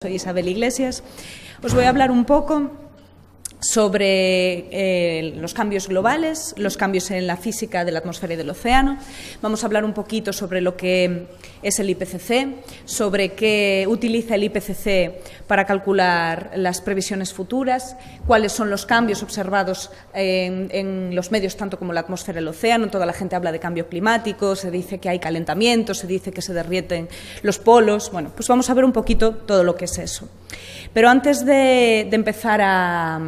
Soy Isabel Iglesias. Os voy a hablar un poco sobre los cambios globales, los cambios en la física de la atmósfera y del océano. Vamos a hablar un poquito sobre lo que es el IPCC, sobre qué utiliza el IPCC para calcular las previsiones futuras, cuáles son los cambios observados en los medios, tanto como la atmósfera y el océano. Toda la gente habla de cambio climático, se dice que hay calentamiento, se dice que se derriten los polos. Bueno, pues vamos a ver un poquito todo lo que es eso. Pero antes de empezar a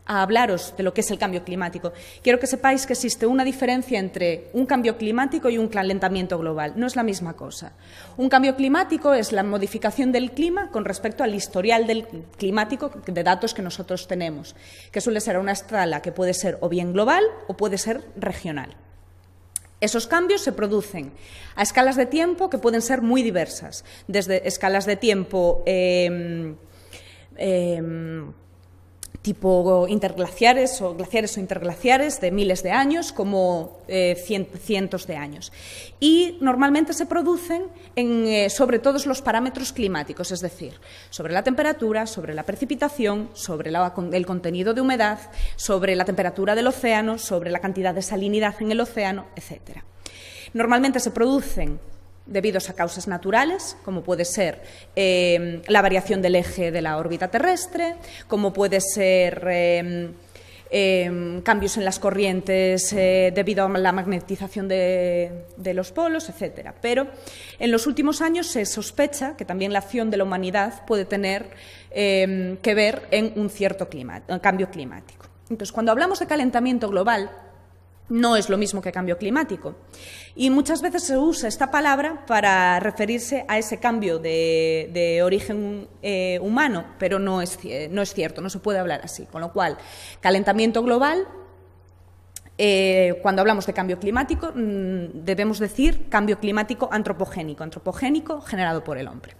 hablaros de lo que es el cambio climático, quiero que sepáis que existe una diferencia entre un cambio climático y un calentamiento global. No es la misma cosa. Un cambio climático es la modificación del clima con respecto al historial climático de datos que nosotros tenemos, que suele ser a una escala que puede ser o bien global o puede ser regional. Esos cambios se producen a escalas de tiempo que pueden ser muy diversas, desde escalas de tiempo tipo interglaciares o glaciares o interglaciares de miles de años, como cientos de años. Y normalmente se producen sobre todos los parámetros climáticos, es decir, sobre la temperatura, sobre la precipitación, sobre el contenido de humedad, sobre la temperatura del océano, sobre la cantidad de salinidad en el océano, etc. Normalmente se producen debido a causas naturales, como puede ser la variación del eje de la órbita terrestre, como puede ser cambios en las corrientes debido a la magnetización de los polos, etc. Pero en los últimos años se sospecha que también la acción de la humanidad puede tener que ver en un cierto cambio climático. Entonces, cuando hablamos de calentamiento global, no es lo mismo que cambio climático. Y muchas veces se usa esta palabra para referirse a ese cambio de origen humano, pero no es cierto, no se puede hablar así. Con lo cual, calentamiento global, cuando hablamos de cambio climático, debemos decir cambio climático antropogénico generado por el hombre.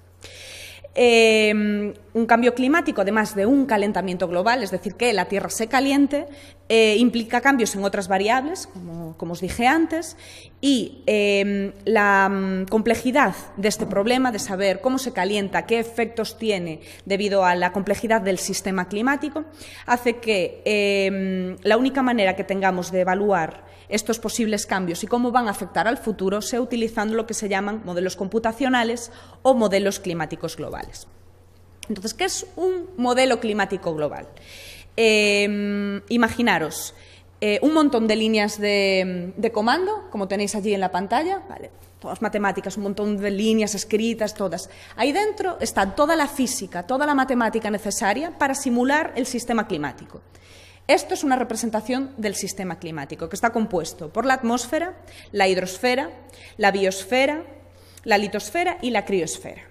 Un cambio climático, además de un calentamiento global, es decir, que la Tierra se caliente, implica cambios en otras variables, como os dije antes, y la complejidad de este problema, de saber cómo se calienta, qué efectos tiene debido a la complejidad del sistema climático, hace que la única manera que tengamos de evaluar estos posibles cambios y cómo van a afectar al futuro sea utilizando lo que se llaman modelos computacionales o modelos climáticos globales. Entonces, ¿qué es un modelo climático global? Imaginaros un montón de líneas de comando, como tenéis allí en la pantalla, ¿vale? Todas matemáticas, un montón de líneas escritas, todas. Ahí dentro está toda la física, toda la matemática necesaria para simular el sistema climático. Esto es una representación del sistema climático, que está compuesto por la atmósfera, la hidrosfera, la biosfera, la litosfera y la criosfera.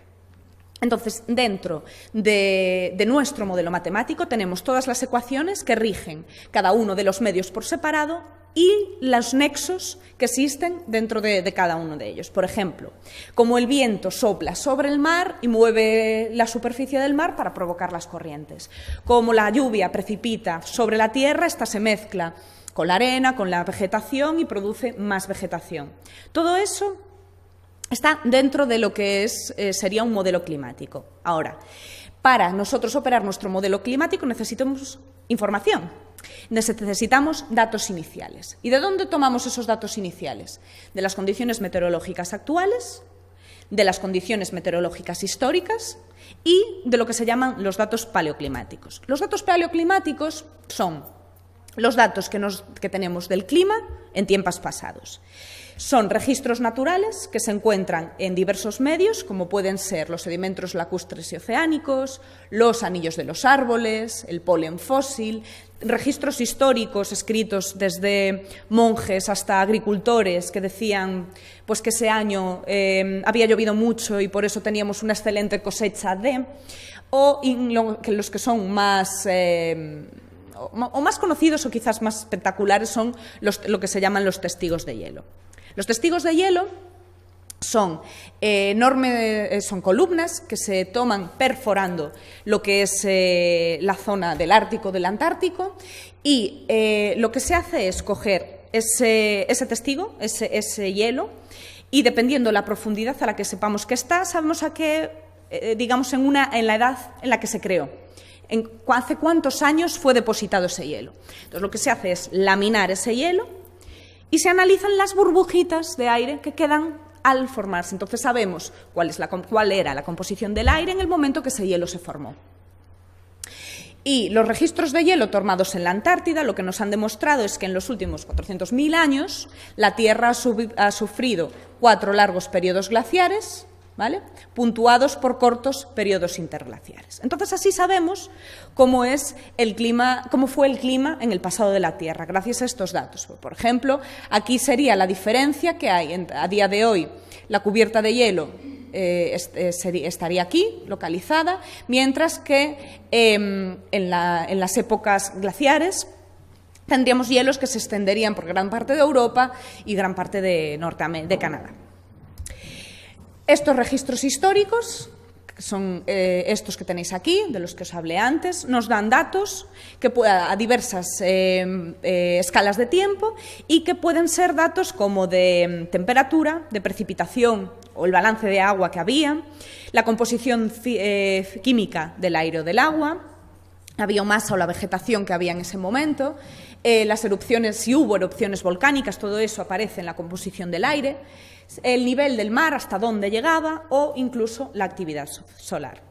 Entonces, dentro de nuestro modelo matemático tenemos todas las ecuaciones que rigen cada uno de los medios por separado y los nexos que existen dentro de cada uno de ellos. Por ejemplo, como el viento sopla sobre el mar y mueve la superficie del mar para provocar las corrientes. Como la lluvia precipita sobre la tierra, esta se mezcla con la arena, con la vegetación y produce más vegetación. Todo eso está dentro de lo que sería un modelo climático. Ahora, para nosotros operar nuestro modelo climático necesitamos información. Necesitamos datos iniciales. ¿Y de dónde tomamos esos datos iniciales? De las condiciones meteorológicas actuales, de las condiciones meteorológicas históricas y de lo que se llaman los datos paleoclimáticos. Los datos paleoclimáticos son los datos que tenemos del clima en tiempos pasados. Son registros naturales que se encuentran en diversos medios, como pueden ser los sedimentos lacustres y oceánicos, los anillos de los árboles, el polen fósil, registros históricos escritos desde monjes hasta agricultores que decían pues, que ese año había llovido mucho y por eso teníamos una excelente cosecha o los que son más conocidos o quizás más espectaculares son lo que se llaman los testigos de hielo. Los testigos de hielo son columnas que se toman perforando lo que es la zona del Ártico, del Antártico, y lo que se hace es coger ese testigo, ese hielo, y dependiendo de la profundidad a la que sepamos que está, sabemos a qué digamos, en la edad en la que se creó. ¿Hace cuántos años fue depositado ese hielo? Entonces, lo que se hace es laminar ese hielo y se analizan las burbujitas de aire que quedan al formarse. Entonces, sabemos cuál era la composición del aire en el momento que ese hielo se formó. Y los registros de hielo tomados en la Antártida lo que nos han demostrado es que en los últimos 400.000 años la Tierra ha sufrido 4 largos periodos glaciares, ¿vale?, puntuados por cortos periodos interglaciares. Entonces, así sabemos cómo fue el clima en el pasado de la Tierra, gracias a estos datos. Por ejemplo, aquí sería la diferencia que hay a día de hoy. La cubierta de hielo estaría aquí, localizada, mientras que en las épocas glaciares tendríamos hielos que se extenderían por gran parte de Europa y gran parte de Canadá. Estos registros históricos, que son estos que tenéis aquí, de los que os hablé antes, nos dan datos a diversas escalas de tiempo y que pueden ser datos como de temperatura, de precipitación o el balance de agua que había, la composición química del aire o del agua, la biomasa o la vegetación que había en ese momento, las erupciones, si hubo erupciones volcánicas, todo eso aparece en la composición del aire, el nivel del mar, hasta dónde llegaba, o incluso la actividad solar.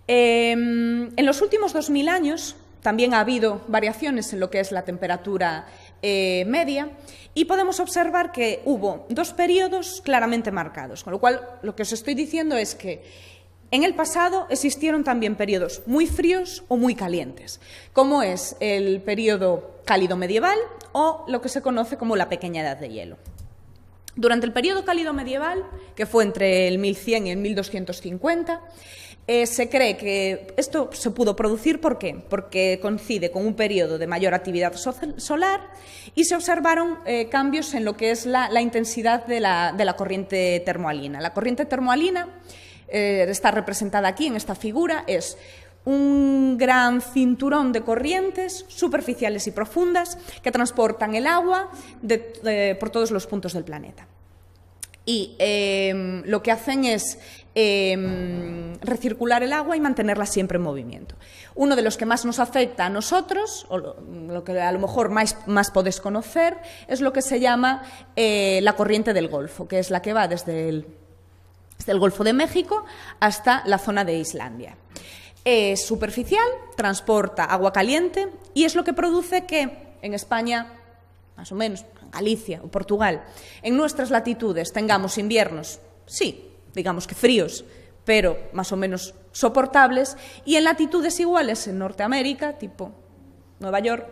En los últimos 2000 años también ha habido variaciones en lo que es la temperatura media y podemos observar que hubo 2 periodos claramente marcados, con lo cual lo que os estoy diciendo es que en el pasado existieron también periodos muy fríos o muy calientes, como es el periodo cálido medieval o lo que se conoce como la pequeña edad de hielo. Durante el periodo cálido medieval, que fue entre el 1100 y el 1250, se cree que esto se pudo producir, ¿por qué? Porque coincide con un periodo de mayor actividad solar y se observaron cambios en lo que es la intensidad de la corriente termohalina. La corriente termohalina está representada aquí en esta figura, es un gran cinturón de corrientes superficiales y profundas que transportan el agua por todos los puntos del planeta. Y lo que hacen es recircular el agua y mantenerla siempre en movimiento. Uno de los que más nos afecta a nosotros, o lo que a lo mejor más podéis conocer, es lo que se llama la corriente del Golfo, que es la que va desde el Golfo de México hasta la zona de Islandia. Es superficial, transporta agua caliente y es lo que produce que en España, más o menos, en Galicia o Portugal, en nuestras latitudes tengamos inviernos, sí, digamos que fríos, pero más o menos soportables, y en latitudes iguales en Norteamérica, tipo Nueva York,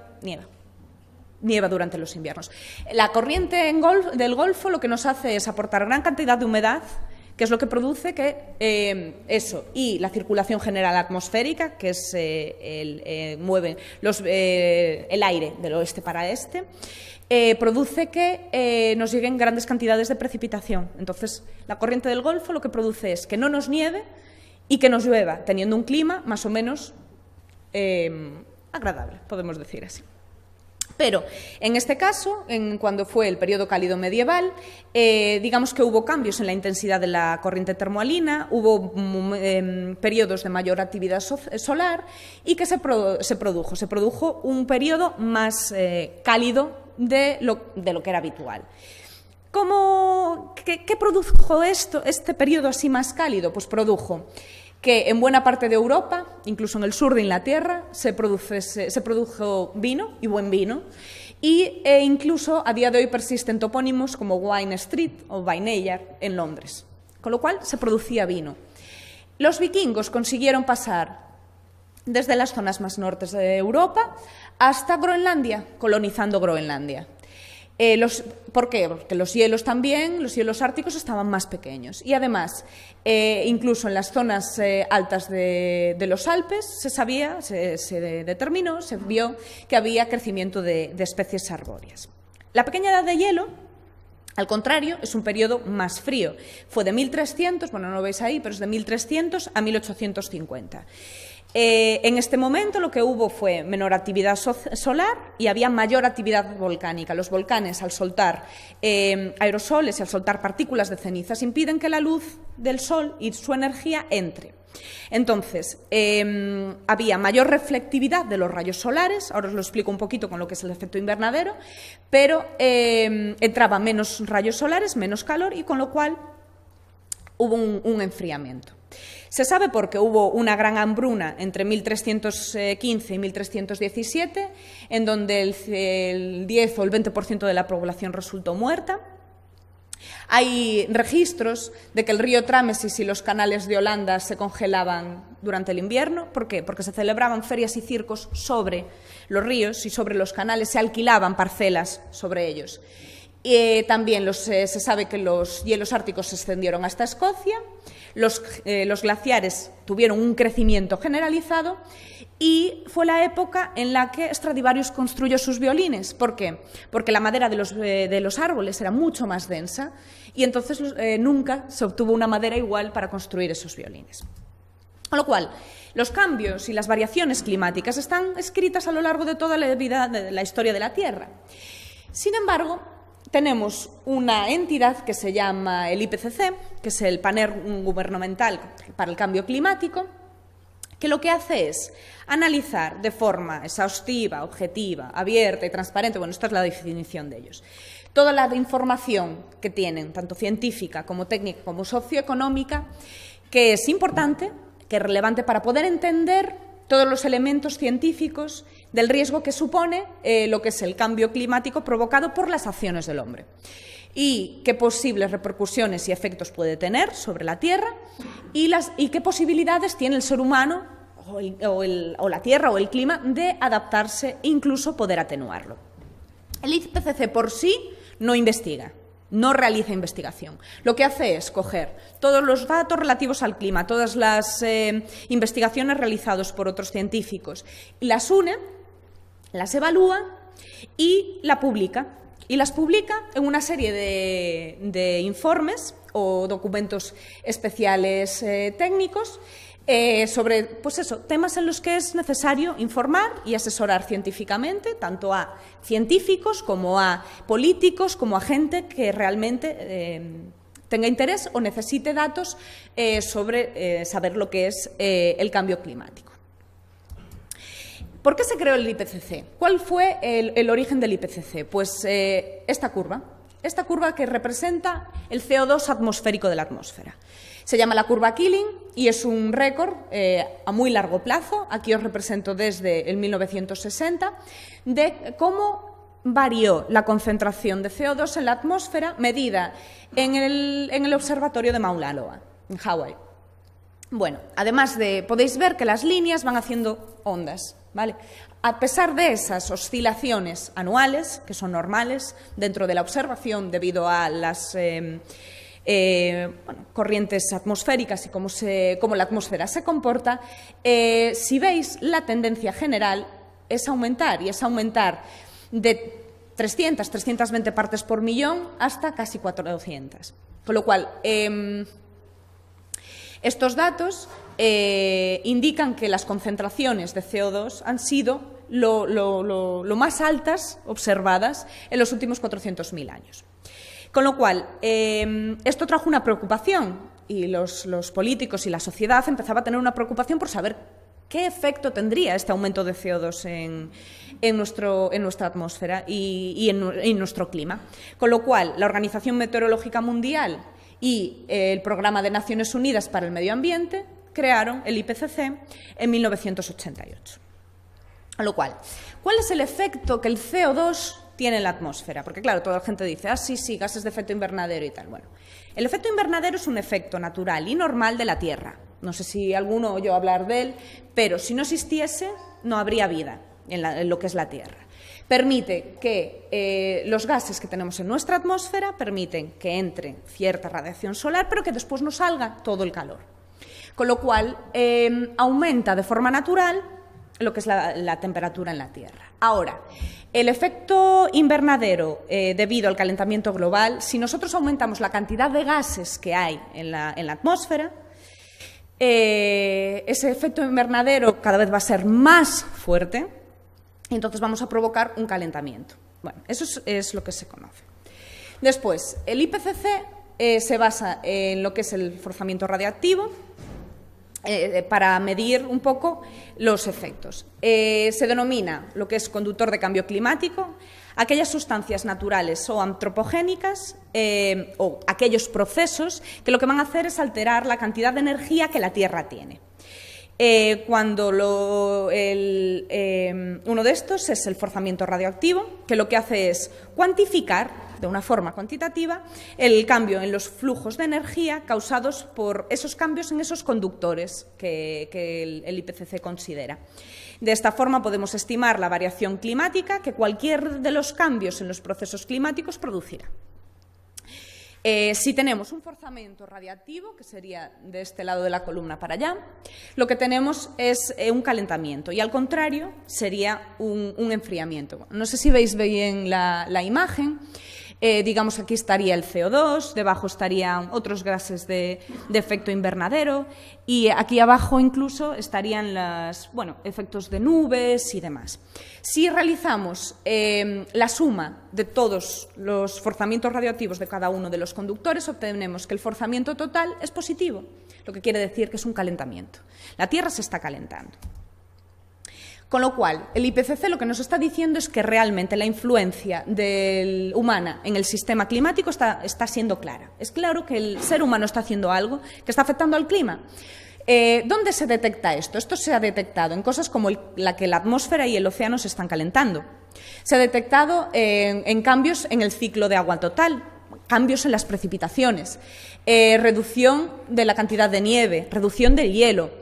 nieva durante los inviernos. La corriente del Golfo lo que nos hace es aportar gran cantidad de humedad, que es lo que produce que eso y la circulación general atmosférica, que es mueven el aire del oeste para este, produce que nos lleguen grandes cantidades de precipitación. Entonces, la corriente del Golfo lo que produce es que no nos nieve y que nos llueva, teniendo un clima más o menos agradable, podemos decir así. Pero, en este caso, cuando fue el periodo cálido medieval, digamos que hubo cambios en la intensidad de la corriente termohalina, hubo periodos de mayor actividad solar y que se produjo un periodo más cálido de lo que era habitual. ¿Qué produjo este periodo así más cálido? Pues produjo que en buena parte de Europa, incluso en el sur de Inglaterra, se produjo vino, y buen vino, e incluso a día de hoy persisten topónimos como Wine Street o Vineyard en Londres, con lo cual se producía vino. Los vikingos consiguieron pasar desde las zonas más nortes de Europa hasta Groenlandia, colonizando Groenlandia. ¿Por qué? Porque los hielos árticos estaban más pequeños y además, incluso en las zonas altas de los Alpes se determinó, se vio que había crecimiento de especies arbóreas. La pequeña edad de hielo, al contrario, es un periodo más frío. Fue de 1300, bueno, no lo veis ahí, pero es de 1300 a 1850. En este momento lo que hubo fue menor actividad solar y había mayor actividad volcánica. Los volcanes, al soltar aerosoles y al soltar partículas de cenizas, impiden que la luz del Sol y su energía entre. Entonces, había mayor reflectividad de los rayos solares, ahora os lo explico un poquito con lo que es el efecto invernadero, pero entraba menos rayos solares, menos calor, y con lo cual hubo un enfriamiento. Se sabe porque hubo una gran hambruna entre 1315 y 1317, en donde el 10 o el 20% de la población resultó muerta. Hay registros de que el río Támesis y los canales de Holanda se congelaban durante el invierno. ¿Por qué? Porque se celebraban ferias y circos sobre los ríos y sobre los canales, se alquilaban parcelas sobre ellos. También se sabe que los hielos árticos se extendieron hasta Escocia, los glaciares tuvieron un crecimiento generalizado y fue la época en la que Stradivarius construyó sus violines. ¿Por qué? Porque la madera de los árboles era mucho más densa y entonces nunca se obtuvo una madera igual para construir esos violines. Con lo cual, los cambios y las variaciones climáticas están escritas a lo largo de toda la vida de la historia de la Tierra. Sin embargo, tenemos una entidad que se llama el IPCC, que es el panel gubernamental para el cambio climático, que lo que hace es analizar de forma exhaustiva, objetiva, abierta y transparente, bueno, esta es la definición de ellos, toda la información que tienen, tanto científica como técnica como socioeconómica, que es importante, que es relevante para poder entender todos los elementos científicos del riesgo que supone lo que es el cambio climático provocado por las acciones del hombre y qué posibles repercusiones y efectos puede tener sobre la Tierra y qué posibilidades tiene el ser humano o la Tierra o el clima de adaptarse e incluso poder atenuarlo. El IPCC por sí no investiga, no realiza investigación. Lo que hace es coger todos los datos relativos al clima, todas las investigaciones realizadas por otros científicos, las une, las evalúa y las publica en una serie de informes o documentos especiales técnicos sobre temas en los que es necesario informar y asesorar científicamente, tanto a científicos como a políticos, como a gente que realmente tenga interés o necesite datos sobre saber lo que es el cambio climático. ¿Por qué se creó el IPCC? ¿Cuál fue el origen del IPCC? Pues esta curva que representa el CO2 atmosférico de la atmósfera. Se llama la curva Killing y es un récord a muy largo plazo, aquí os represento desde el 1960, de cómo varió la concentración de CO2 en la atmósfera medida en el observatorio de Mauna Loa, en Hawái. Bueno, además podéis ver que las líneas van haciendo ondas, ¿vale? A pesar de esas oscilaciones anuales, que son normales dentro de la observación debido a las corrientes atmosféricas y cómo la atmósfera se comporta, si veis, la tendencia general es aumentar, y es aumentar de 300, 320 partes por millón hasta casi 400. Con lo cual, estos datos indican que las concentraciones de CO2 han sido lo más altas observadas en los últimos 400.000 años. Con lo cual, esto trajo una preocupación y los políticos y la sociedad empezaba a tener una preocupación por saber qué efecto tendría este aumento de CO2 en nuestra atmósfera y en nuestro clima. Con lo cual, la Organización Meteorológica Mundial y el Programa de Naciones Unidas para el Medio Ambiente crearon el IPCC en 1988. Con lo cual, ¿cuál es el efecto que el CO2 tiene en la atmósfera? Porque claro, toda la gente dice, sí, gases de efecto invernadero y tal. Bueno, el efecto invernadero es un efecto natural y normal de la Tierra. No sé si alguno oyó hablar de él, pero si no existiese, no habría vida en lo que es la Tierra. Permite que los gases que tenemos en nuestra atmósfera permiten que entre cierta radiación solar, pero que después no salga todo el calor. Con lo cual, aumenta de forma natural lo que es la temperatura en la Tierra. Ahora, el efecto invernadero debido al calentamiento global, si nosotros aumentamos la cantidad de gases que hay en la atmósfera, ese efecto invernadero cada vez va a ser más fuerte y entonces vamos a provocar un calentamiento. Bueno, eso es lo que se conoce. Después, el IPCC se basa en lo que es el forzamiento radiactivo para medir un poco los efectos. Se denomina lo que es conductor de cambio climático aquellas sustancias naturales o antropogénicas o aquellos procesos que lo que van a hacer es alterar la cantidad de energía que la Tierra tiene. Cuando uno de estos es el forzamiento radioactivo, que lo que hace es cuantificar de una forma cuantitativa el cambio en los flujos de energía causados por esos cambios en esos conductores que el IPCC considera. De esta forma podemos estimar la variación climática que cualquier de los cambios en los procesos climáticos producirá. Si tenemos un forzamiento radiactivo, que sería de este lado de la columna para allá, lo que tenemos es un calentamiento y al contrario sería un enfriamiento. No sé si veis bien la imagen. Digamos, aquí estaría el CO2, debajo estarían otros gases de efecto invernadero y aquí abajo incluso estarían los efectos de nubes y demás. Si realizamos la suma de todos los forzamientos radioactivos de cada uno de los conductores, obtenemos que el forzamiento total es positivo, lo que quiere decir que es un calentamiento. La Tierra se está calentando. Con lo cual, el IPCC lo que nos está diciendo es que realmente la influencia humana en el sistema climático está siendo clara. Es claro que el ser humano está haciendo algo que está afectando al clima. ¿Dónde se detecta esto? Esto se ha detectado en cosas como la que la atmósfera y el océano se están calentando. Se ha detectado en cambios en el ciclo de agua total, cambios en las precipitaciones, reducción de la cantidad de nieve, reducción del hielo,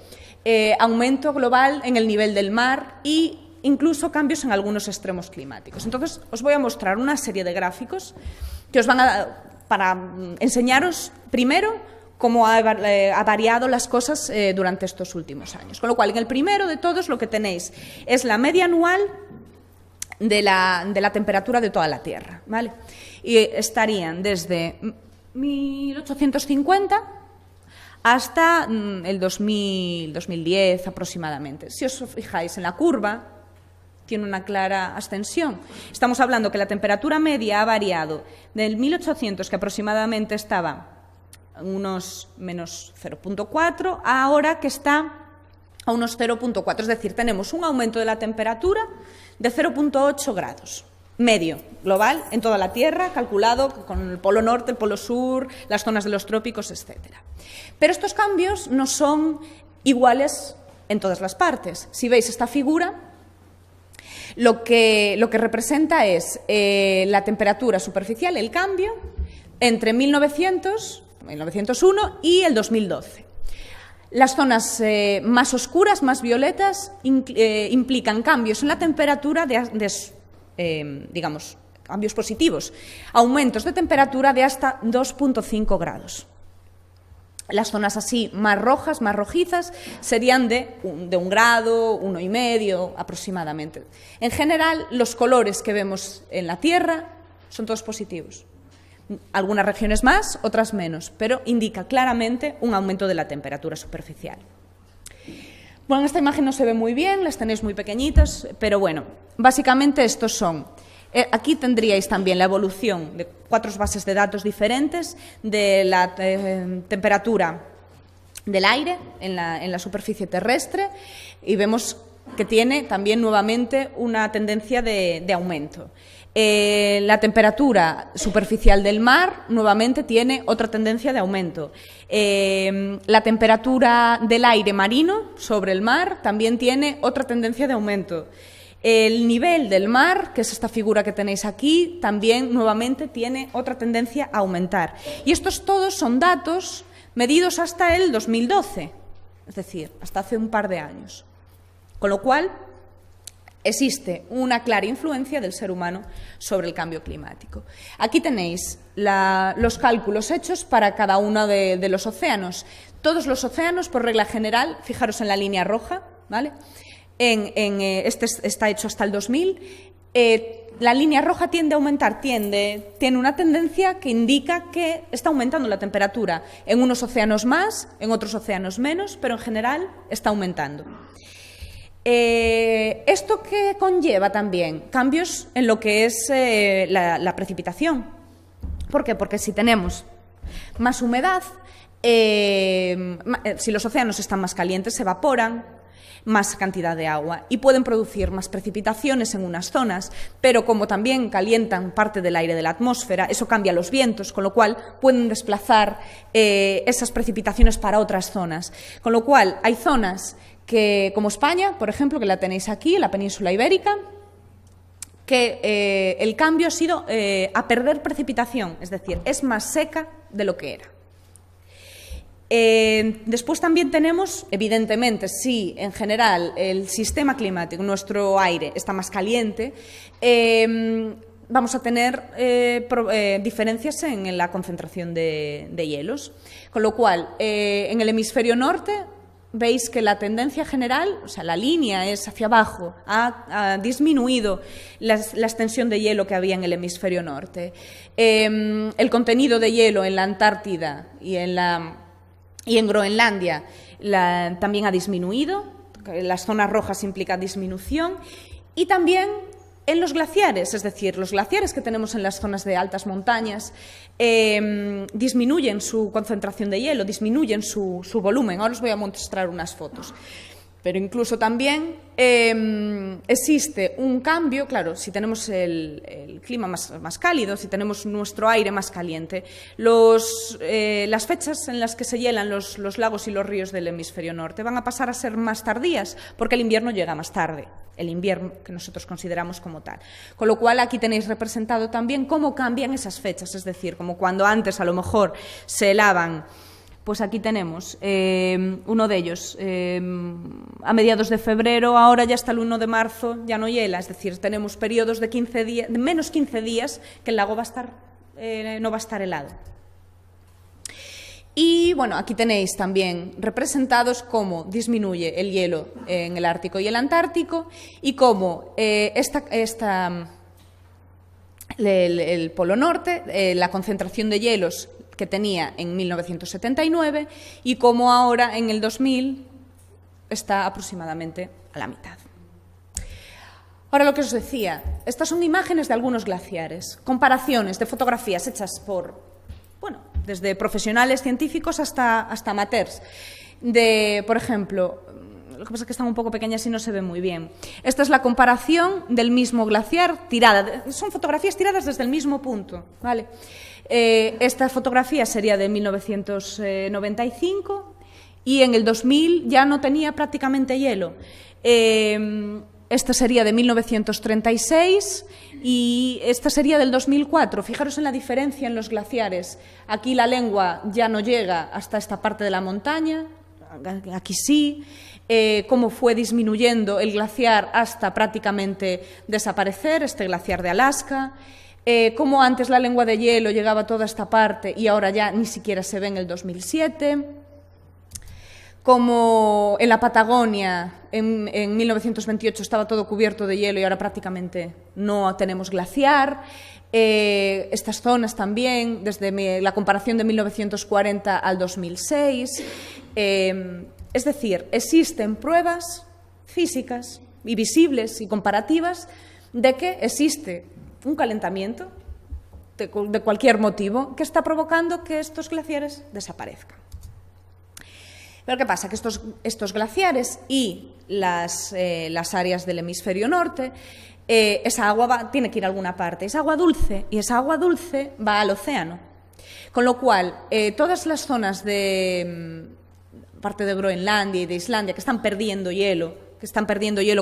aumento global en el nivel del mar e incluso cambios en algunos extremos climáticos. Entonces, os voy a mostrar una serie de gráficos que os van para enseñaros primero cómo ha variado las cosas durante estos últimos años. Con lo cual, en el primero de todos lo que tenéis es la media anual de la temperatura de toda la Tierra, ¿vale? Y estarían desde 1850 hasta el 2010 aproximadamente. Si os fijáis en la curva, tiene una clara ascensión. Estamos hablando que la temperatura media ha variado del 1800, que aproximadamente estaba a unos menos 0,4, a ahora que está a unos 0,4. Es decir, tenemos un aumento de la temperatura de 0,8 grados. Medio, global, en toda la Tierra, calculado con el polo norte, el polo sur, las zonas de los trópicos, etc. Pero estos cambios no son iguales en todas las partes. Si veis esta figura, lo que representa es la temperatura superficial, el cambio, entre 1901 y el 2012. Las zonas más oscuras, más violetas, implican cambios en la temperatura digamos, cambios positivos, aumentos de temperatura de hasta 2,5 grados. Las zonas así más rojas, más rojizas, serían de 1 grado, 1,5 aproximadamente. En general, los colores que vemos en la Tierra son todos positivos. Algunas regiones más, otras menos, pero indica claramente un aumento de la temperatura superficial. Bueno, en esta imagen no se ve muy bien, las tenéis muy pequeñitas, pero bueno, básicamente estos son. Aquí tendríais también la evolución de 4 bases de datos diferentes de la temperatura del aire en la superficie terrestre y vemos que tiene también nuevamente una tendencia de aumento. La temperatura superficial del mar nuevamente tiene otra tendencia de aumento. La temperatura del aire marino sobre el mar también tiene otra tendencia de aumento. El nivel del mar, que es esta figura que tenéis aquí, también nuevamente tiene otra tendencia a aumentar. Y estos todos son datos medidos hasta el 2012, es decir, hasta hace un par de años. Con lo cual, existe una clara influencia del ser humano sobre el cambio climático. Aquí tenéis los cálculos hechos para cada uno de los océanos. Todos los océanos, por regla general, fijaros en la línea roja, ¿vale? Este está hecho hasta el 2000. la línea roja tiende a aumentar, tiene una tendencia que indica que está aumentando la temperatura en unos océanos más, en otros océanos menos, pero en general está aumentando. ¿Esto qué conlleva también? Cambios en lo que es la precipitación. ¿Por qué? Porque si tenemos más humedad, si los océanos están más calientes, se evaporan más cantidad de agua y pueden producir más precipitaciones en unas zonas, pero como también calientan parte del aire de la atmósfera, eso cambia los vientos, con lo cual pueden desplazar esas precipitaciones para otras zonas. Con lo cual hay zonas que, como España, por ejemplo, que la tenéis aquí, en la península ibérica, que el cambio ha sido a perder precipitación, es decir, es más seca de lo que era. Después también tenemos, evidentemente, si en general el sistema climático, nuestro aire, está más caliente, vamos a tener diferencias en la concentración de hielos. Con lo cual, en el hemisferio norte, veis que la tendencia general, o sea, la línea es hacia abajo, ha disminuido la extensión de hielo que había en el hemisferio norte. El contenido de hielo en la Antártida y en Groenlandia también ha disminuido, las zonas rojas implica disminución, y también en los glaciares, es decir, los glaciares que tenemos en las zonas de altas montañas disminuyen su concentración de hielo, disminuyen su volumen. Ahora os voy a mostrar unas fotos. Pero incluso también existe un cambio, claro, si tenemos el clima más cálido, si tenemos nuestro aire más caliente, las fechas en las que se hielan los lagos y los ríos del hemisferio norte van a pasar a ser más tardías, porque el invierno llega más tarde, el invierno que nosotros consideramos como tal. Con lo cual aquí tenéis representado también cómo cambian esas fechas, es decir, como cuando antes a lo mejor se helaban. Pues aquí tenemos uno de ellos, a mediados de febrero, ahora ya hasta el 1 de marzo ya no hiela, es decir, tenemos periodos de 15 días, de menos 15 días que el lago no va a estar helado. Y bueno, aquí tenéis también representados cómo disminuye el hielo en el Ártico y el Antártico y cómo el Polo Norte, la concentración de hielos que tenía en 1979 y cómo ahora en el 2000 está aproximadamente a la mitad. Ahora lo que os decía, estas son imágenes de algunos glaciares, comparaciones de fotografías hechas desde profesionales científicos hasta amateurs. Por ejemplo, lo que pasa es que están un poco pequeñas y no se ven muy bien. Esta es la comparación del mismo glaciar tirada. Son fotografías tiradas desde el mismo punto, ¿vale? Esta fotografía sería de 1995 y en el 2000 ya no tenía prácticamente hielo. Esta sería de 1936 y esta sería del 2004. Fijaros en la diferencia en los glaciares. Aquí la lengua ya no llega hasta esta parte de la montaña, aquí sí. Cómo fue disminuyendo el glaciar hasta prácticamente desaparecer, este glaciar de Alaska. Cómo antes la lengua de hielo llegaba a toda esta parte y ahora ya ni siquiera se ve en el 2007, como en la Patagonia en 1928 estaba todo cubierto de hielo y ahora prácticamente no tenemos glaciar. Estas zonas también, desde la comparación de 1940 al 2006. Es decir, existen pruebas físicas y visibles y comparativas de que existe un calentamiento de cualquier motivo que está provocando que estos glaciares desaparezcan. Pero ¿qué pasa? Que estos glaciares y las áreas del hemisferio norte, esa agua tiene que ir a alguna parte, es agua dulce, y esa agua dulce va al océano. Con lo cual, todas las zonas parte de Groenlandia y de Islandia que están perdiendo hielo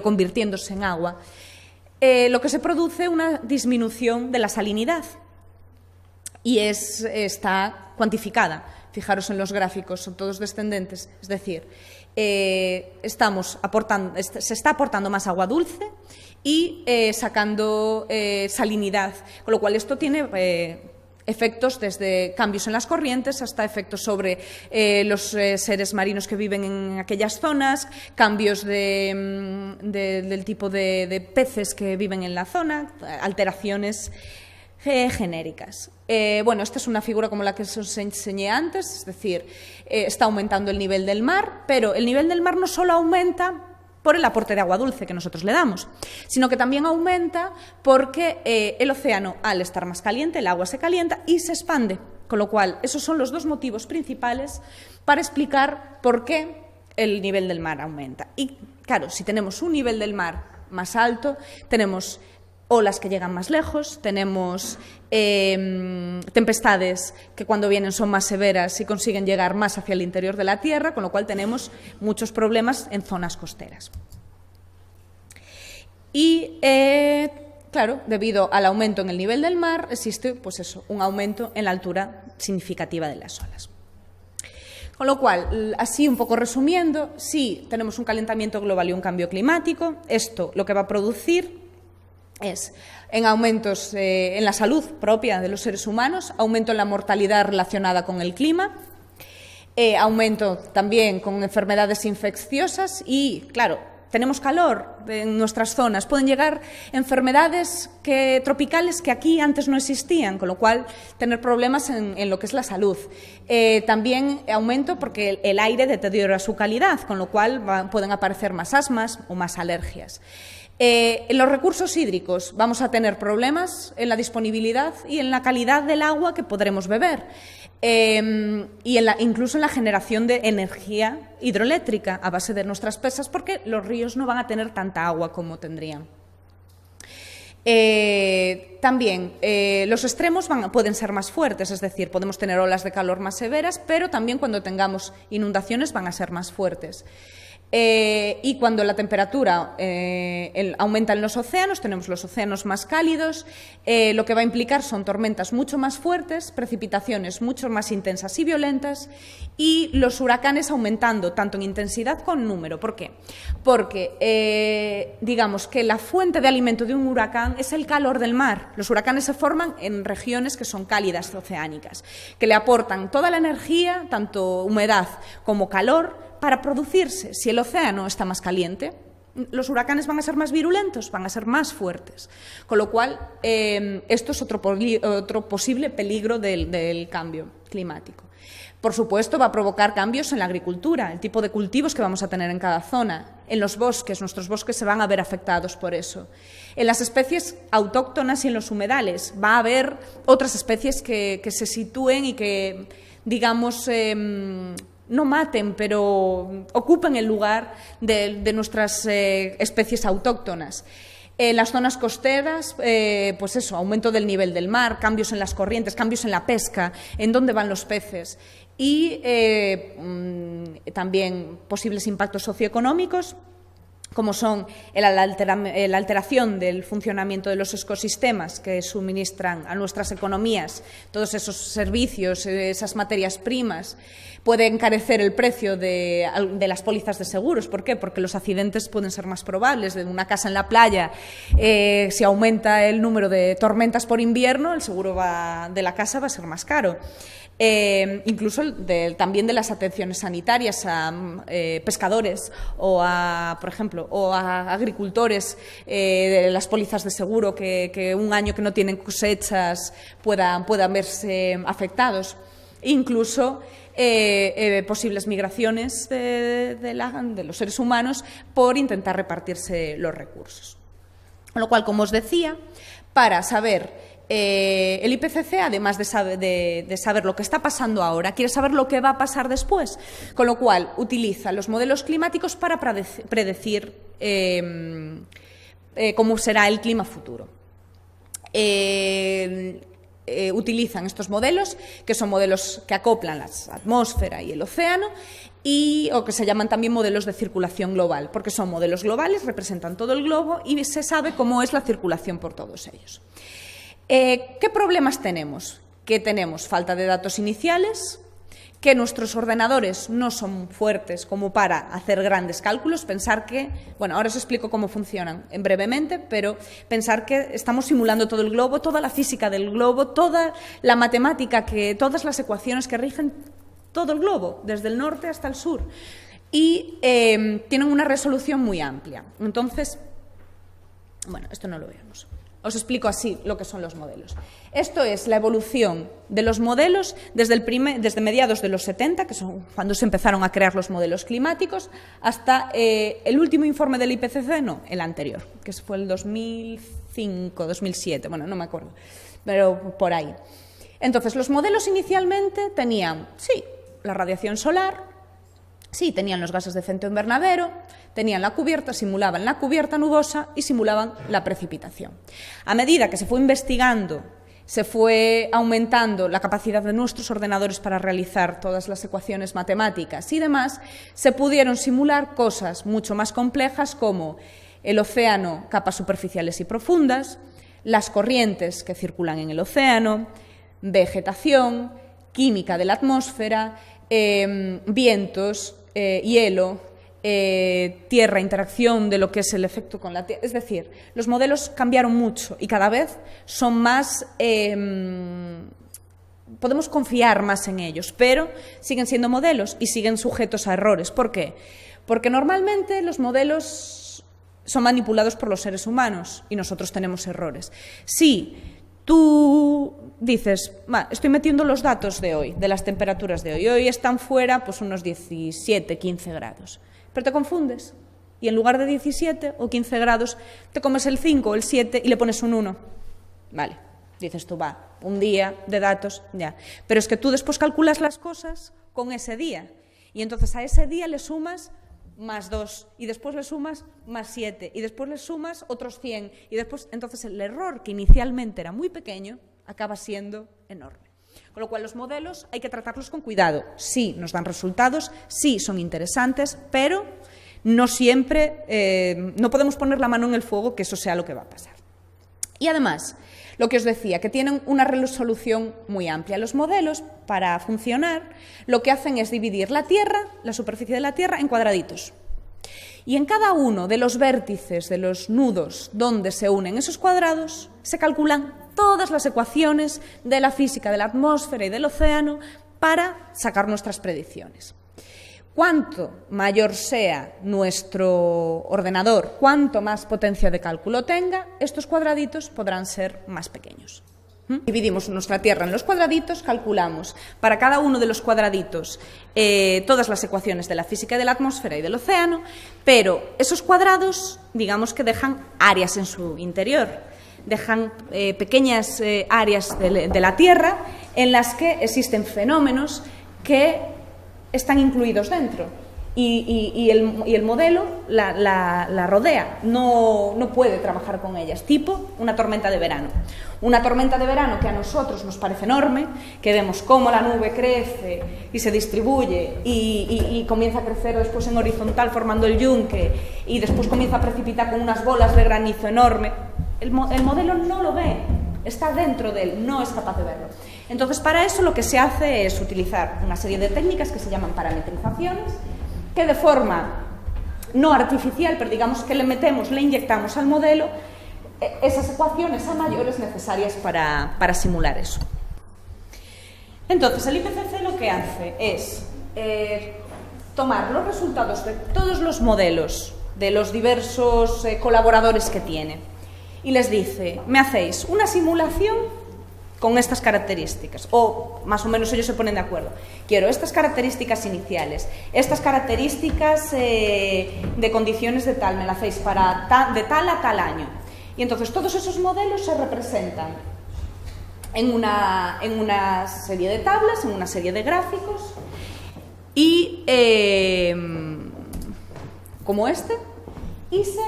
convirtiéndose en agua, lo que se produce es una disminución de la salinidad y está cuantificada. Fijaros en los gráficos, son todos descendentes, es decir, se está aportando más agua dulce y sacando salinidad, con lo cual esto tiene efectos desde cambios en las corrientes hasta efectos sobre los seres marinos que viven en aquellas zonas, cambios del tipo de peces que viven en la zona, alteraciones genéricas. Bueno, esta es una figura como la que os enseñé antes, es decir, está aumentando el nivel del mar, pero el nivel del mar no solo aumenta por el aporte de agua dulce que nosotros le damos, sino que también aumenta porque el océano, al estar más caliente, el agua se calienta y se expande, con lo cual esos son los dos motivos principales para explicar por qué el nivel del mar aumenta. Y claro, si tenemos un nivel del mar más alto, tenemos olas que llegan más lejos, tenemos tempestades que cuando vienen son más severas y consiguen llegar más hacia el interior de la Tierra, con lo cual tenemos muchos problemas en zonas costeras. Y, claro, debido al aumento en el nivel del mar, existe, pues eso, un aumento en la altura significativa de las olas. Con lo cual, así un poco resumiendo, si tenemos un calentamiento global y un cambio climático, esto lo que va a producir es en aumentos en la salud propia de los seres humanos, aumento en la mortalidad relacionada con el clima, aumento también con enfermedades infecciosas y, claro, tenemos calor en nuestras zonas, pueden llegar enfermedades tropicales que aquí antes no existían, con lo cual tener problemas en lo que es la salud. También aumento porque el aire deteriora su calidad, con lo cual pueden aparecer más asmas o más alergias. En los recursos hídricos vamos a tener problemas en la disponibilidad y en la calidad del agua que podremos beber y incluso en la generación de energía hidroeléctrica a base de nuestras presas, porque los ríos no van a tener tanta agua como tendrían. También los extremos pueden ser más fuertes, es decir, podemos tener olas de calor más severas, pero también cuando tengamos inundaciones van a ser más fuertes. Y cuando la temperatura aumenta en los océanos, tenemos los océanos más cálidos, lo que va a implicar son tormentas mucho más fuertes, precipitaciones mucho más intensas y violentas y los huracanes aumentando tanto en intensidad como en número. ¿Por qué? Porque digamos que la fuente de alimento de un huracán es el calor del mar. Los huracanes se forman en regiones que son cálidas oceánicas, que le aportan toda la energía, tanto humedad como calor, para producirse. Si el océano está más caliente, los huracanes van a ser más virulentos, van a ser más fuertes. Con lo cual, esto es otro posible peligro del cambio climático. Por supuesto, va a provocar cambios en la agricultura, el tipo de cultivos que vamos a tener en cada zona. En los bosques, nuestros bosques se van a ver afectados por eso. En las especies autóctonas y en los humedales va a haber otras especies que se sitúen y que, digamos, no maten, pero ocupen el lugar de nuestras especies autóctonas. En las zonas costeras, pues eso, aumento del nivel del mar, cambios en las corrientes, cambios en la pesca, en dónde van los peces y también posibles impactos socioeconómicos, como son la alteración del funcionamiento de los ecosistemas que suministran a nuestras economías todos esos servicios, esas materias primas. Puede encarecer el precio de las pólizas de seguros. ¿Por qué? Porque los accidentes pueden ser más probables. De una casa en la playa, si aumenta el número de tormentas por invierno, el seguro de la casa va a ser más caro. Incluso también de las atenciones sanitarias a pescadores o por ejemplo, a agricultores, de las pólizas de seguro que un año que no tienen cosechas puedan verse afectados. Incluso posibles migraciones de los seres humanos por intentar repartirse los recursos. Con lo cual, como os decía, para saber el IPCC, además de saber lo que está pasando ahora, quiere saber lo que va a pasar después, con lo cual utiliza los modelos climáticos para predecir cómo será el clima futuro. Utilizan estos modelos, que son modelos que acoplan la atmósfera y el océano, o que se llaman también modelos de circulación global, porque son modelos globales, representan todo el globo y se sabe cómo es la circulación por todos ellos. ¿Qué problemas tenemos? Que tenemos falta de datos iniciales, que nuestros ordenadores no son fuertes como para hacer grandes cálculos, pensar que, bueno, ahora os explico cómo funcionan brevemente, pero pensar que estamos simulando todo el globo, toda la física del globo, toda la matemática, todas las ecuaciones que rigen todo el globo, desde el norte hasta el sur, y tienen una resolución muy amplia. Entonces, bueno, esto no lo vemos. Os explico así lo que son los modelos. Esto es la evolución de los modelos desde mediados de los 70, que son cuando se empezaron a crear los modelos climáticos, hasta el último informe del IPCC, no, el anterior, que fue el 2005, 2007, bueno, no me acuerdo, pero por ahí. Entonces, los modelos inicialmente tenían, sí, la radiación solar, sí, tenían los gases de efecto invernadero, tenían la cubierta, simulaban la cubierta nubosa y simulaban la precipitación. A medida que se fue investigando, se fue aumentando la capacidad de nuestros ordenadores para realizar todas las ecuaciones matemáticas y demás, se pudieron simular cosas mucho más complejas como el océano, capas superficiales y profundas, las corrientes que circulan en el océano, vegetación, química de la atmósfera, vientos, hielo, tierra, interacción de lo que es el efecto con la tierra. Es decir, los modelos cambiaron mucho y cada vez son más, podemos confiar más en ellos, pero siguen siendo modelos y siguen sujetos a errores. ¿Por qué? Porque normalmente los modelos son manipulados por los seres humanos y nosotros tenemos errores. Si tú dices, estoy metiendo los datos de hoy, de las temperaturas de hoy, hoy están fuera pues unos 17, 15 grados, pero te confundes y en lugar de 17 o 15 grados te comes el 5 o el 7 y le pones un 1. Vale, dices tú, un día de datos, ya. Pero es que tú después calculas las cosas con ese día y entonces a ese día le sumas más 2, y después le sumas más 7, y después le sumas otros 100, y después, entonces el error que inicialmente era muy pequeño acaba siendo enorme. Con lo cual los modelos hay que tratarlos con cuidado. Sí, nos dan resultados, sí, son interesantes, pero no siempre, no podemos poner la mano en el fuego que eso sea lo que va a pasar. Y además, lo que os decía, que tienen una resolución muy amplia. Los modelos, para funcionar, lo que hacen es dividir la Tierra, la superficie de la Tierra, en cuadraditos. Y en cada uno de los vértices, de los nudos donde se unen esos cuadrados, se calculan todas las ecuaciones de la física de la atmósfera y del océano para sacar nuestras predicciones. Cuanto mayor sea nuestro ordenador, cuanto más potencia de cálculo tenga, estos cuadraditos podrán ser más pequeños. Dividimos nuestra Tierra en los cuadraditos, calculamos para cada uno de los cuadraditos todas las ecuaciones de la física de la atmósfera y del océano, pero esos cuadrados, digamos que dejan áreas en su interior, dejan pequeñas áreas de la Tierra en las que existen fenómenos que están incluidos dentro y el modelo la rodea, no puede trabajar con ellas, tipo una tormenta de verano. Una tormenta de verano que a nosotros nos parece enorme, que vemos cómo la nube crece y se distribuye y comienza a crecer después en horizontal formando el yunque y después comienza a precipitar con unas bolas de granizo enorme. El modelo no lo ve, está dentro de él, no es capaz de verlo. Entonces, para eso lo que se hace es utilizar una serie de técnicas que se llaman parametrizaciones, que de forma no artificial, pero digamos que le inyectamos al modelo esas ecuaciones a mayores necesarias para simular eso. Entonces, el IPCC lo que hace es tomar los resultados de todos los modelos de los diversos colaboradores que tiene y les dice, me hacéis una simulación con estas características, o más o menos ellos se ponen de acuerdo. Quiero estas características iniciales, estas características de condiciones de tal, me la hacéis de tal a tal año. Y entonces todos esos modelos se representan en una serie de tablas, en una serie de gráficos, y como este, y se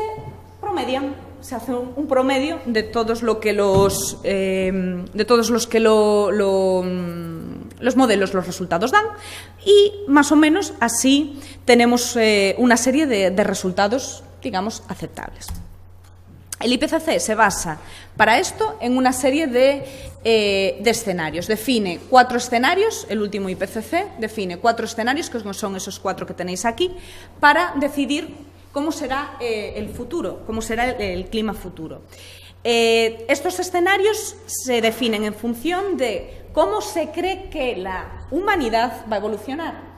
promedian. Se hace un promedio de todos los modelos, los resultados dan, y más o menos así tenemos una serie de resultados, digamos, aceptables. El IPCC se basa para esto en una serie de escenarios. Define 4 escenarios, el último IPCC define 4 escenarios, que son esos 4 que tenéis aquí, para decidir cómo será el futuro, cómo será el clima futuro. Estos escenarios se definen en función de cómo se cree que la humanidad va a evolucionar.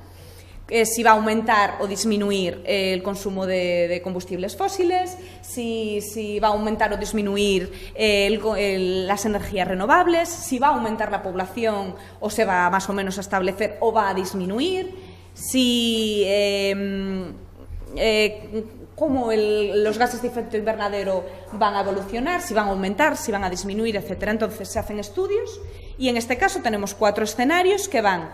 Si va a aumentar o disminuir el consumo de combustibles fósiles, si va a aumentar o disminuir las energías renovables, si va a aumentar la población o se va más o menos a establecer o va a disminuir, si cómo los gases de efecto invernadero van a evolucionar, si van a aumentar, si van a disminuir, etc. Entonces se hacen estudios y en este caso tenemos 4 escenarios que van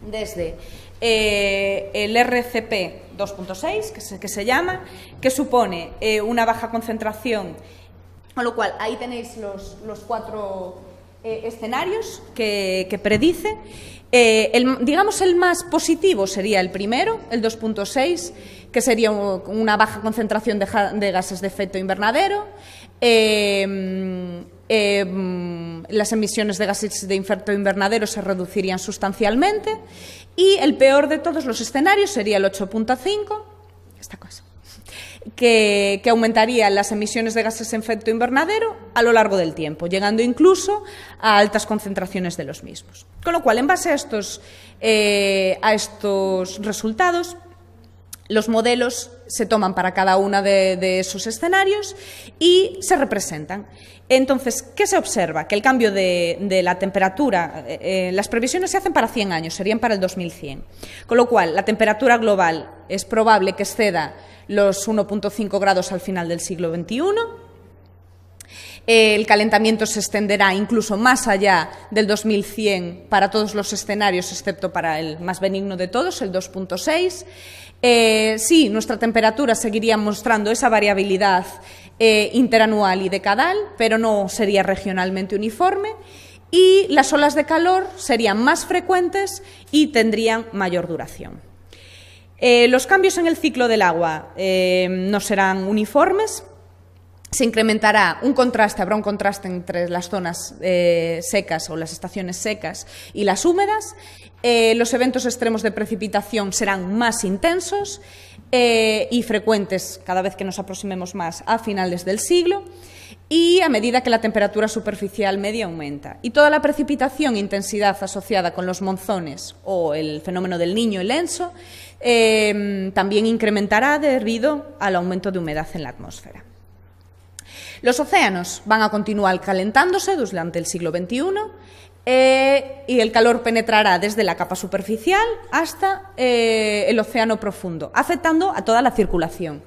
desde el RCP 2.6, que se llama, que supone una baja concentración, con lo cual ahí tenéis los 4 escenarios que predice. Digamos el más positivo sería el primero, el 2.6, que sería una baja concentración de gases de efecto invernadero. Las emisiones de gases de efecto invernadero se reducirían sustancialmente, y el peor de todos los escenarios sería el 8.5, esta cosa, que aumentaría las emisiones de gases de efecto invernadero a lo largo del tiempo, llegando incluso a altas concentraciones de los mismos. Con lo cual, en base a estos resultados, los modelos se toman para cada uno de esos escenarios y se representan. Entonces, ¿qué se observa? Que el cambio de la temperatura, las previsiones se hacen para 100 años, serían para el 2100. Con lo cual, la temperatura global es probable que exceda los 1.5 grados al final del siglo XXI. El calentamiento se extenderá incluso más allá del 2100 para todos los escenarios, excepto para el más benigno de todos, el 2.6. Sí, nuestra temperatura seguiría mostrando esa variabilidad interanual y decadal, pero no sería regionalmente uniforme, y las olas de calor serían más frecuentes y tendrían mayor duración. Los cambios en el ciclo del agua no serán uniformes. Se incrementará habrá un contraste entre las zonas secas o las estaciones secas y las húmedas. Los eventos extremos de precipitación serán más intensos y frecuentes cada vez que nos aproximemos más a finales del siglo, y a medida que la temperatura superficial media aumenta. Y toda la precipitación e intensidad asociada con los monzones o el fenómeno del Niño, el ENSO, también incrementará debido al aumento de humedad en la atmósfera. Los océanos van a continuar calentándose durante el siglo XXI y el calor penetrará desde la capa superficial hasta el océano profundo, afectando a toda la circulación.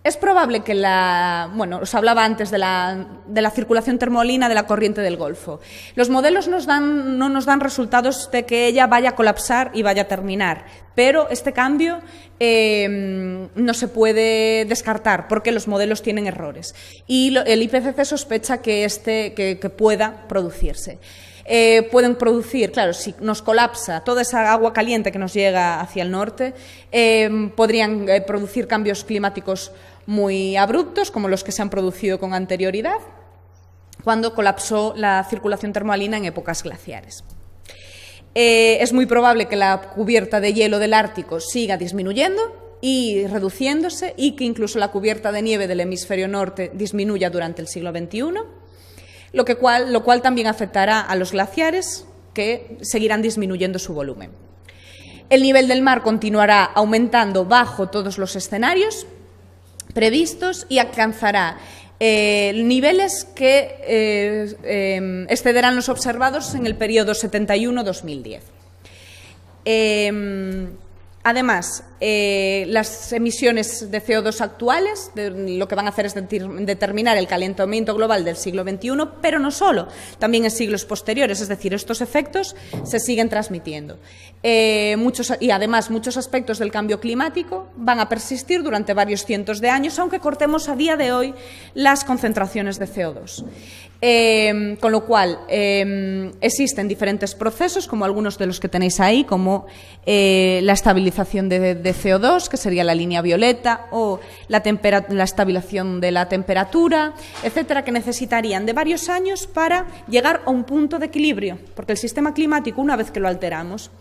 Es probable que os hablaba antes de la circulación termolina de la corriente del Golfo. Los modelos no nos dan resultados de que ella vaya a colapsar y vaya a terminar, pero este cambio no se puede descartar porque los modelos tienen errores y el IPCC sospecha que pueda producirse. Pueden producir, claro, si nos colapsa toda esa agua caliente que nos llega hacia el norte, podrían producir cambios climáticos muy abruptos, como los que se han producido con anterioridad, cuando colapsó la circulación termalina en épocas glaciares. Es muy probable que la cubierta de hielo del Ártico siga disminuyendo y reduciéndose, y que incluso la cubierta de nieve del hemisferio norte disminuya durante el siglo XXI. Lo cual también afectará a los glaciares, que seguirán disminuyendo su volumen. El nivel del mar continuará aumentando bajo todos los escenarios previstos y alcanzará niveles que excederán los observados en el periodo 71-2010. Además, las emisiones de CO2 actuales lo que van a hacer es determinar el calentamiento global del siglo XXI, pero no solo, también en siglos posteriores, es decir, estos efectos se siguen transmitiendo. Y además, muchos aspectos del cambio climático van a persistir durante varios cientos de años, aunque cortemos a día de hoy las concentraciones de CO2. Con lo cual, existen diferentes procesos, como algunos de los que tenéis ahí, como la estabilización de CO2, que sería la línea violeta, o la estabilización de la temperatura, etcétera, que necesitarían de varios años para llegar a un punto de equilibrio, porque el sistema climático, una vez que lo alteramos,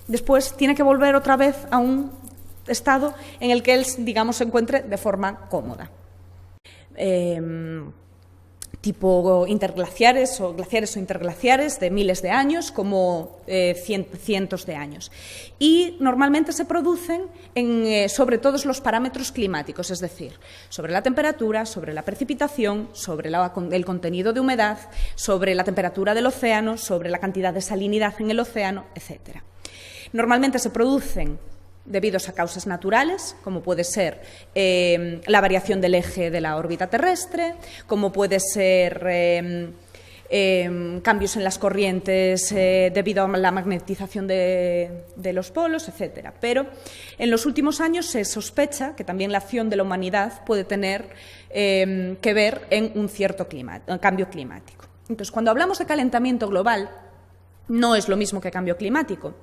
después tiene que volver otra vez a un estado en el que él, digamos, se encuentre de forma cómoda. Tipo glaciares o interglaciares de miles de años, como cientos de años. Y normalmente se producen sobre todos los parámetros climáticos, es decir, sobre la temperatura, sobre la precipitación, sobre el contenido de humedad, sobre la temperatura del océano, sobre la cantidad de salinidad en el océano, etc. Normalmente se producen debido a causas naturales, como puede ser la variación del eje de la órbita terrestre, como puede ser cambios en las corrientes debido a la magnetización de los polos, etc. Pero en los últimos años se sospecha que también la acción de la humanidad puede tener que ver en un cierto cambio climático. Entonces, cuando hablamos de calentamiento global, no es lo mismo que cambio climático.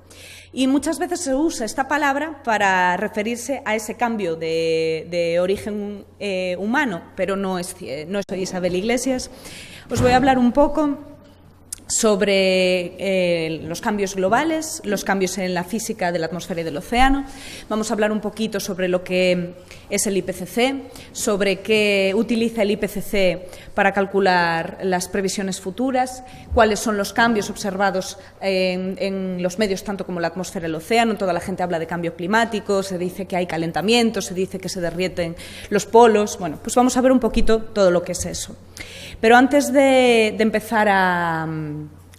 Y muchas veces se usa esta palabra para referirse a ese cambio de origen humano, pero no soy Isabel Iglesias. Os voy a hablar un poco sobre los cambios globales, los cambios en la física de la atmósfera y del océano. Vamos a hablar un poquito sobre lo que es el IPCC, sobre qué utiliza el IPCC para calcular las previsiones futuras, cuáles son los cambios observados en los medios, tanto como la atmósfera y el océano. Toda la gente habla de cambio climático, se dice que hay calentamiento, se dice que se derriten los polos. Bueno, pues vamos a ver un poquito todo lo que es eso. Pero antes de empezar a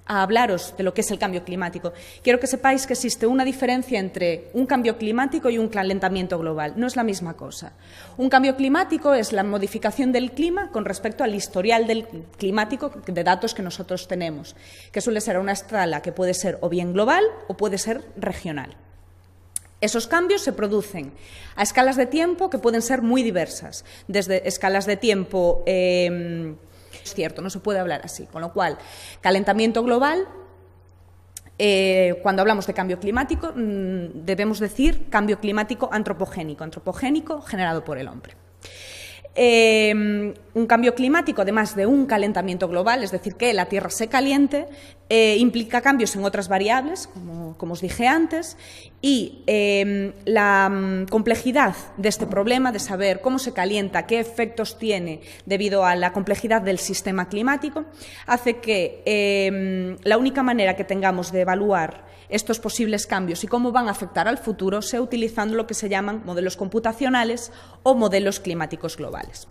hablaros de lo que es el cambio climático, quiero que sepáis que existe una diferencia entre un cambio climático y un calentamiento global. No es la misma cosa. Un cambio climático es la modificación del clima con respecto al historial climático de datos que nosotros tenemos, que suele ser a una escala que puede ser o bien global o puede ser regional. Esos cambios se producen a escalas de tiempo que pueden ser muy diversas, desde escalas de tiempo es cierto, no se puede hablar así, con lo cual, calentamiento global, cuando hablamos de cambio climático, debemos decir cambio climático antropogénico generado por el hombre. Un cambio climático, además de un calentamiento global, es decir, que la Tierra se caliente, implica cambios en otras variables, como os dije antes, y la complejidad de este problema, de saber cómo se calienta, qué efectos tiene debido a la complejidad del sistema climático, hace que la única manera que tengamos de evaluar estos posibles cambios y cómo van a afectar al futuro sea utilizando lo que se llaman modelos computacionales o modelos climáticos globales.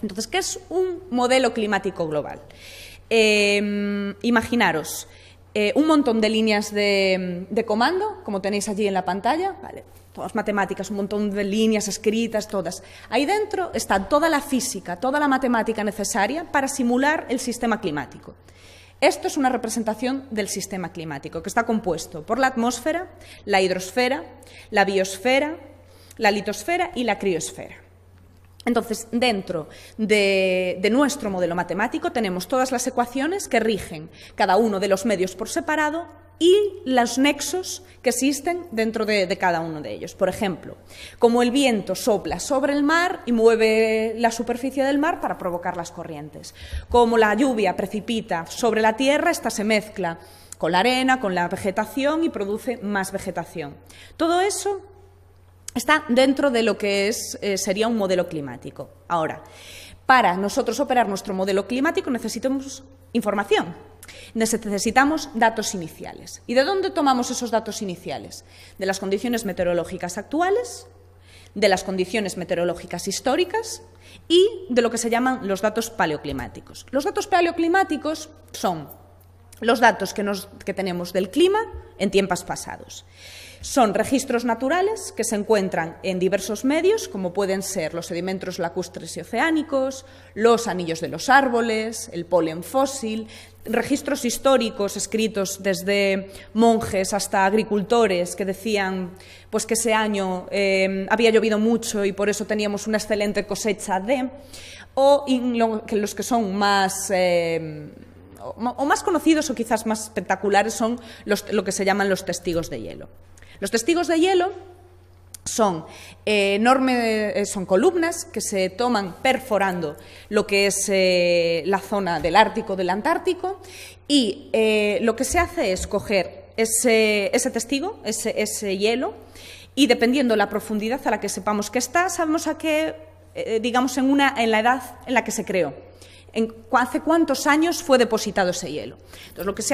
Entonces, ¿qué es un modelo climático global? Imaginaros un montón de líneas de comando, como tenéis allí en la pantalla, ¿vale? Todas matemáticas, un montón de líneas escritas, todas. Ahí dentro está toda la física, toda la matemática necesaria para simular el sistema climático. Esto es una representación del sistema climático, que está compuesto por la atmósfera, la hidrosfera, la biosfera, la litosfera y la criosfera. Entonces, dentro de nuestro modelo matemático tenemos todas las ecuaciones que rigen cada uno de los medios por separado y los nexos que existen dentro de cada uno de ellos. Por ejemplo, como el viento sopla sobre el mar y mueve la superficie del mar para provocar las corrientes. Como la lluvia precipita sobre la tierra, esta se mezcla con la arena, con la vegetación y produce más vegetación. Todo eso está dentro de lo que sería un modelo climático. Ahora, para nosotros operar nuestro modelo climático necesitamos información. Necesitamos datos iniciales. ¿Y de dónde tomamos esos datos iniciales? De las condiciones meteorológicas actuales, de las condiciones meteorológicas históricas y de lo que se llaman los datos paleoclimáticos. Los datos paleoclimáticos son los datos que tenemos del clima en tiempos pasados. Son registros naturales que se encuentran en diversos medios, como pueden ser los sedimentos lacustres y oceánicos, los anillos de los árboles, el polen fósil, registros históricos escritos desde monjes hasta agricultores que decían pues, que ese año había llovido mucho y por eso teníamos una excelente cosecha o los que son más conocidos o quizás más espectaculares son lo que se llaman los testigos de hielo. Los testigos de hielo son son columnas que se toman perforando lo que es la zona del Ártico, del Antártico, y lo que se hace es coger ese testigo, ese hielo, y dependiendo la profundidad a la que sepamos que está, sabemos a qué, digamos, en la edad en la que se creó. ¿Hace cuántos años fue depositado ese hielo? Entonces, lo que se